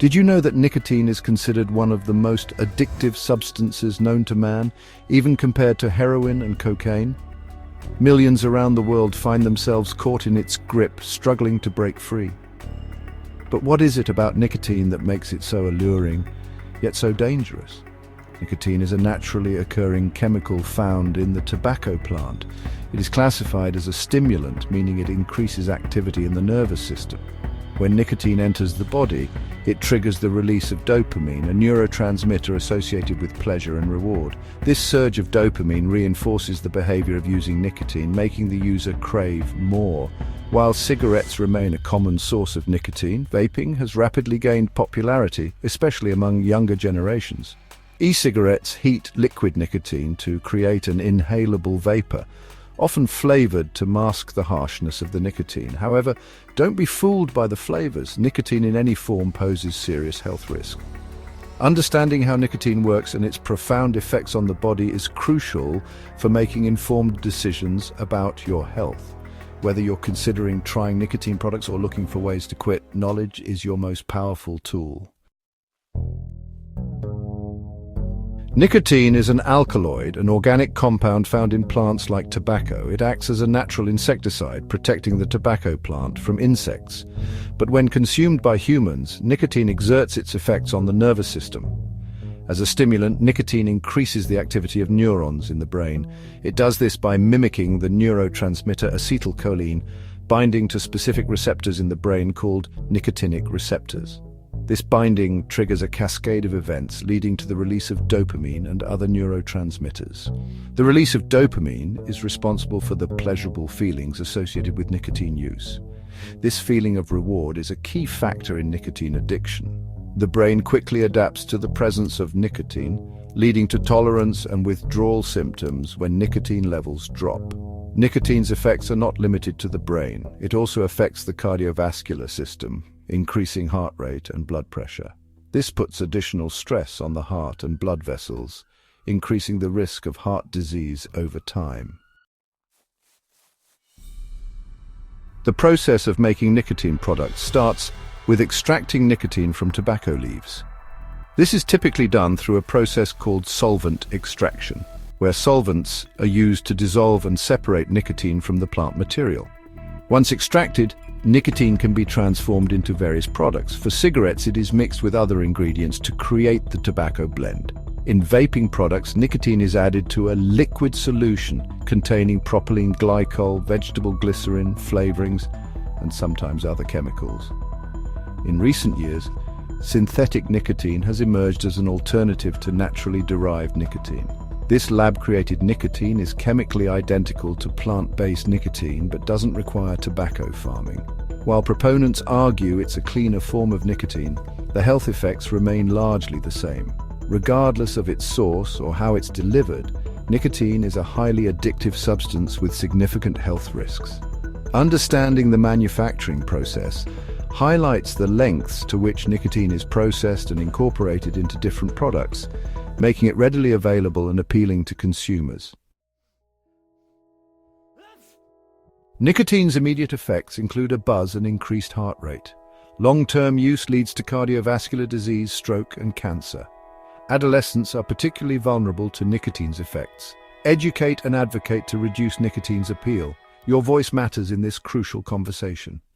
Did you know that nicotine is considered one of the most addictive substances known to man, even compared to heroin and cocaine? Millions around the world find themselves caught in its grip, struggling to break free. But what is it about nicotine that makes it so alluring, yet so dangerous? Nicotine is a naturally occurring chemical found in the tobacco plant. It is classified as a stimulant, meaning it increases activity in the nervous system. When nicotine enters the body, it triggers the release of dopamine, a neurotransmitter associated with pleasure and reward. This surge of dopamine reinforces the behavior of using nicotine, making the user crave more. While cigarettes remain a common source of nicotine, vaping has rapidly gained popularity, especially among younger generations. E-cigarettes heat liquid nicotine to create an inhalable vapor, often flavored to mask the harshness of the nicotine. However, don't be fooled by the flavors. Nicotine in any form poses serious health risk. Understanding how nicotine works and its profound effects on the body is crucial for making informed decisions about your health. Whether you're considering trying nicotine products or looking for ways to quit, knowledge is your most powerful tool. Nicotine is an alkaloid, an organic compound found in plants like tobacco. It acts as a natural insecticide, protecting the tobacco plant from insects. But when consumed by humans, nicotine exerts its effects on the nervous system. As a stimulant, nicotine increases the activity of neurons in the brain. It does this by mimicking the neurotransmitter acetylcholine, binding to specific receptors in the brain called nicotinic receptors. This binding triggers a cascade of events leading to the release of dopamine and other neurotransmitters. The release of dopamine is responsible for the pleasurable feelings associated with nicotine use. This feeling of reward is a key factor in nicotine addiction. The brain quickly adapts to the presence of nicotine, leading to tolerance and withdrawal symptoms when nicotine levels drop. Nicotine's effects are not limited to the brain. It also affects the cardiovascular system, increasing heart rate and blood pressure. This puts additional stress on the heart and blood vessels, increasing the risk of heart disease over time. The process of making nicotine products starts with extracting nicotine from tobacco leaves. This is typically done through a process called solvent extraction, where solvents are used to dissolve and separate nicotine from the plant material. Once extracted, nicotine can be transformed into various products. For cigarettes, it is mixed with other ingredients to create the tobacco blend. In vaping products, nicotine is added to a liquid solution containing propylene glycol, vegetable glycerin, flavorings, and sometimes other chemicals. In recent years, synthetic nicotine has emerged as an alternative to naturally derived nicotine. This lab-created nicotine is chemically identical to plant-based nicotine but doesn't require tobacco farming. While proponents argue it's a cleaner form of nicotine, the health effects remain largely the same. Regardless of its source or how it's delivered, nicotine is a highly addictive substance with significant health risks. Understanding the manufacturing process highlights the lengths to which nicotine is processed and incorporated into different products, making it readily available and appealing to consumers. Nicotine's immediate effects include a buzz and increased heart rate. Long-term use leads to cardiovascular disease, stroke, and cancer. Adolescents are particularly vulnerable to nicotine's effects. Educate and advocate to reduce nicotine's appeal. Your voice matters in this crucial conversation.